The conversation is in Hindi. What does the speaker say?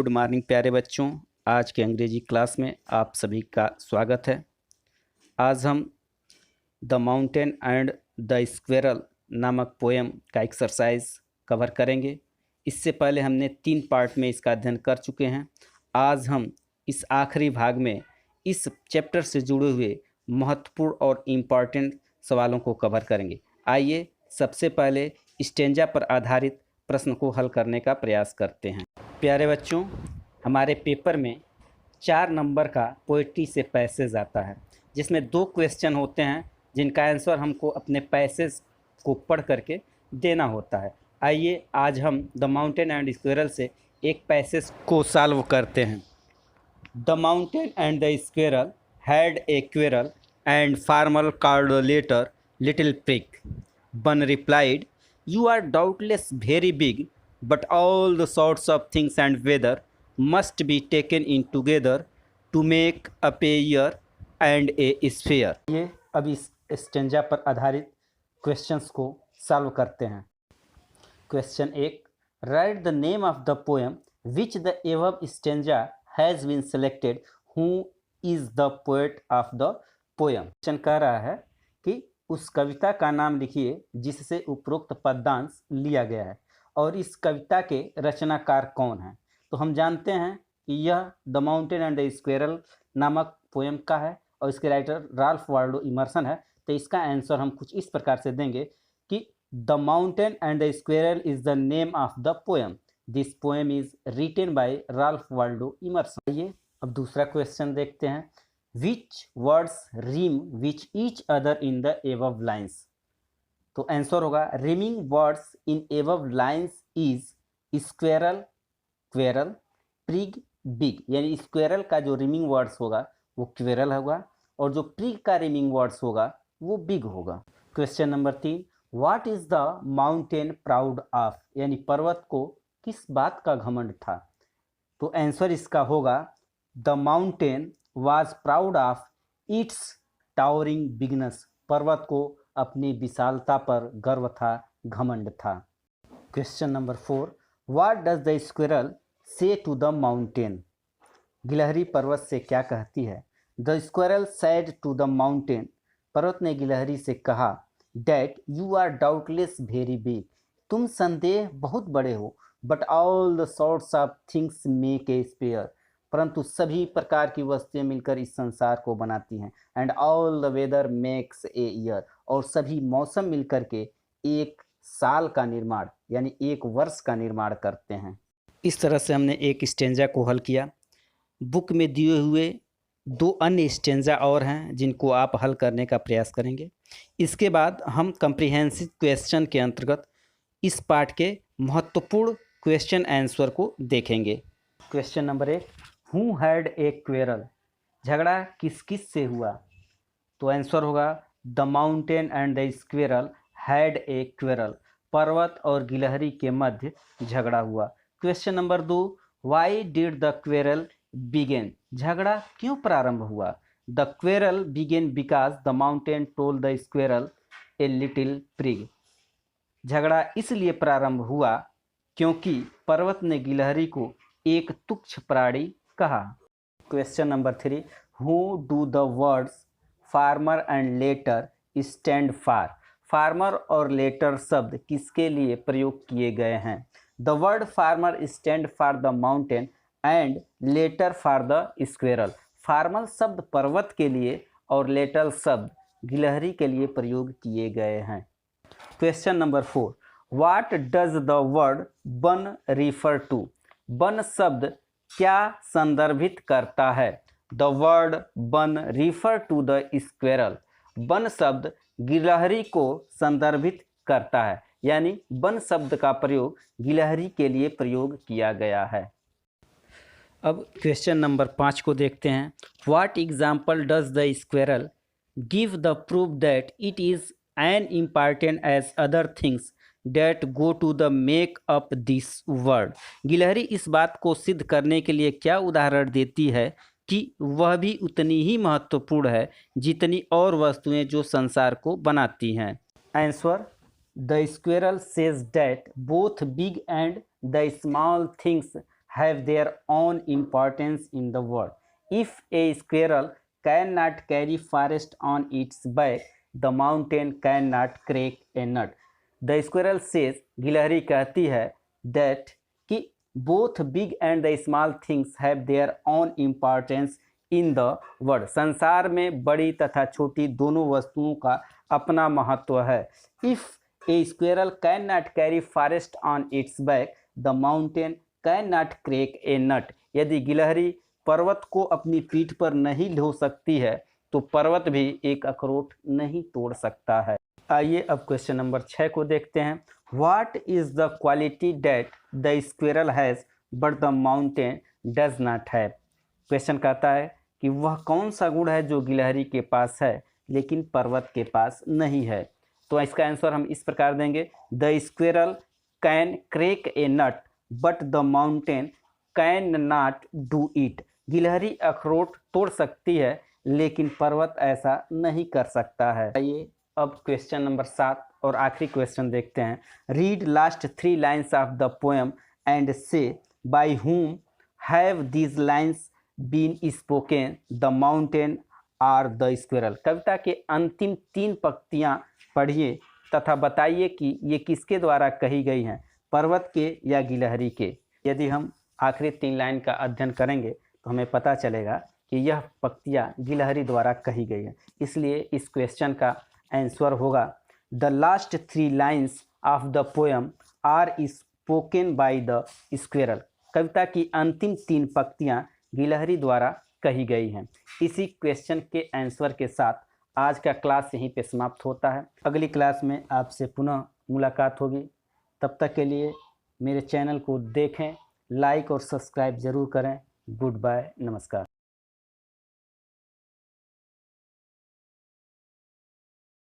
गुड मॉर्निंग प्यारे बच्चों। आज के अंग्रेजी क्लास में आप सभी का स्वागत है। आज हम the mountain and the squirrel नामक पोएम का एक्सरसाइज कवर करेंगे। इससे पहले हमने 3 पार्ट में इसका अध्ययन कर चुके हैं। आज हम इस आखिरी भाग में इस चैप्टर से जुड़े हुए महत्वपूर्ण और इम्पॉर्टेंट सवालों को कवर करेंगे। आइए सबसे पहले स्टेंजा पर आधारित प्रश्न को हल करने का प्रयास करते हैं। प्यारे बच्चों, हमारे पेपर में 4 नंबर का पोएट्री से पैसेज आता है, जिसमें 2 क्वेश्चन होते हैं जिनका आंसर हमको अपने पैसेज को पढ़ करके देना होता है। आइए आज हम द माउंटेन एंड स्क्वेरल से एक पैसेज को सॉल्व करते हैं। The mountain and the squirrel had a quarrel and former called latter little pig. One replied, "You are doubtless very big, but all the sorts of things and weather must be taken in together to make up a year and a sphere." ये अब इस स्टेंजा पर आधारित क्वेश्चंस को सॉल्व करते हैं। Question 1, write the name of the poem which the above stanza has been selected. Who is the poet of the poem. Question कह रहा है कि उस कविता का नाम लिखिए जिससे उपरोक्त पद्यांश लिया गया है और इस कविता के रचनाकार कौन हैं। तो हम जानते हैं कि यह the mountain and the squirrel नामक पोएम का है और इसके राइटर राल्फ वाल्डो इमर्सन है। तो इसका आंसर हम कुछ इस प्रकार से देंगे कि the mountain and the squirrel is the name of the poem. This poem is written by Ralph Waldo Emerson. आइए अब दूसरा क्वेश्चन देखते हैं। Which words rhyme with each other in the above lines? तो आंसर होगा reaming words in above lines is squirrel, quirrel, prig, big। यानी स्क्वेरल का जो रीमिंग वर्ड्स होगा वो क्वेरल होगा और जो प्रिग का रीमिंग वर्ड्स होगा वो बिग होगा। Question number 3, what is the mountain proud of. यानी पर्वत को किस बात का घमंड था। तो आंसर इसका होगा the mountain was proud of its towering bigness। पर्वत को अपनी विशालता पर गर्व था, घमंड था। Question number 4, what does the squirrel say to the mountain। गिलहरी पर्वत से क्या कहती है। The squirrel said to the mountain। पर्वत ने गिलहरी से कहा that you are doubtless very big। तुम संदेह बहुत बड़े हो, but all the sorts of things make a sphere। परंतु सभी प्रकार की वस्तुएं मिलकर इस संसार को बनाती हैं। And all the weather makes a year. और सभी मौसम मिलकर के एक साल का निर्माण यानी एक वर्ष का निर्माण करते हैं। इस तरह से हमने एक स्टेंजा को हल किया। बुक में दिए हुए 2 अन्य स्टेंजा और हैं जिनको आप हल करने का प्रयास करेंगे। इसके बाद हम कम्प्रिहेंसिव क्वेश्चन के अंतर्गत इस पाठ के महत्वपूर्ण क्वेश्चन आंसर को देखेंगे। Question number 1, who had a quarrel. झगड़ा किस किस से हुआ। तो आंसर होगा the mountain and the squirrel had a quarrel. पर्वत और गिलहरी के मध्य झगड़ा हुआ। Question number 2, why did the quarrel begin. झगड़ा क्यों प्रारंभ हुआ। The quarrel begin because the mountain told the squirrel a little prig. झगड़ा इसलिए प्रारंभ हुआ क्योंकि पर्वत ने गिलहरी को एक तुच्छ प्राणी कहा। Question number 3, who do the words farmer and later stand for. Farmer और लेटर शब्द किसके लिए प्रयोग किए गए हैं। The word farmer stand for the mountain and later for the squirrel. Farmer शब्द पर्वत के लिए और लेटर शब्द गिलहरी के लिए प्रयोग किए गए हैं। Question number 4, what does the word one refer to. One शब्द क्या संदर्भित करता है। The word one refer to the squirrel. One शब्द गिलहरी को संदर्भित करता है, यानी वन शब्द का प्रयोग गिलहरी के लिए प्रयोग किया गया है। अब क्वेश्चन नंबर 5 को देखते हैं। What example does the squirrel give the proof that it is an important as other things that go to the make up this world. गिलहरी इस बात को सिद्ध करने के लिए क्या उदाहरण देती है कि वह भी उतनी ही महत्वपूर्ण है जितनी और वस्तुएं जो संसार को बनाती हैं। Answer, the squirrel says that both big and the small things have their own importance in the world. If a squirrel cannot carry forest on its back, the mountain cannot crack a nut. The squirrel says, गिलहरी कहती है that कि both big and the small things have their own importance in the world. संसार में बड़ी तथा छोटी दोनों वस्तुओं का अपना महत्व है. If a squirrel cannot carry forest on its back, the mountain cannot crack a nut. यदि गिलहरी पर्वत को अपनी पीठ पर नहीं ढो सकती है तो पर्वत भी एक अखरोट नहीं तोड़ सकता है. आइए अब क्वेश्चन नंबर 6 को देखते हैं. What is the quality that the squirrel has but the mountain does not have? Question कहता है कि वह कौन सा गुण है जो गिलहरी के पास है लेकिन पर्वत के पास नहीं है. तो इसका आंसर हम इस प्रकार देंगे. The squirrel can crack A nut but the mountain can not do it. गिलहरी अखरोट तोड़ सकती है लेकिन पर्वत ऐसा नहीं कर सकता है. आइए अब क्वेश्चन नंबर 7 और आखिरी क्वेश्चन देखते हैं. Read last 3 lines of the poem and से by whom have these lines been spoken, the mountain or the squirrel. कविता के अंतिम 3 पंक्तियाँ पढ़िए तथा बताइए कि ये किसके द्वारा कही गई हैं, पर्वत के या गिलहरी के. यदि हम आखिरी 3 लाइन का अध्ययन करेंगे तो हमें पता चलेगा कि यह पंक्तियाँ गिलहरी द्वारा कही गई हैं. इसलिए इस क्वेश्चन का आंसर होगा the last 3 lines of the poem are spoken by the squirrel. कविता की अंतिम 3 पंक्तियाँ गिलहरी द्वारा कही गई हैं. इसी क्वेश्चन के आंसर के साथ आज का क्लास यहीं पे समाप्त होता है. अगली क्लास में आपसे पुनः मुलाकात होगी. तब तक के लिए मेरे चैनल को देखें, लाइक और सब्सक्राइब ज़रूर करें. गुड बाय, नमस्कार.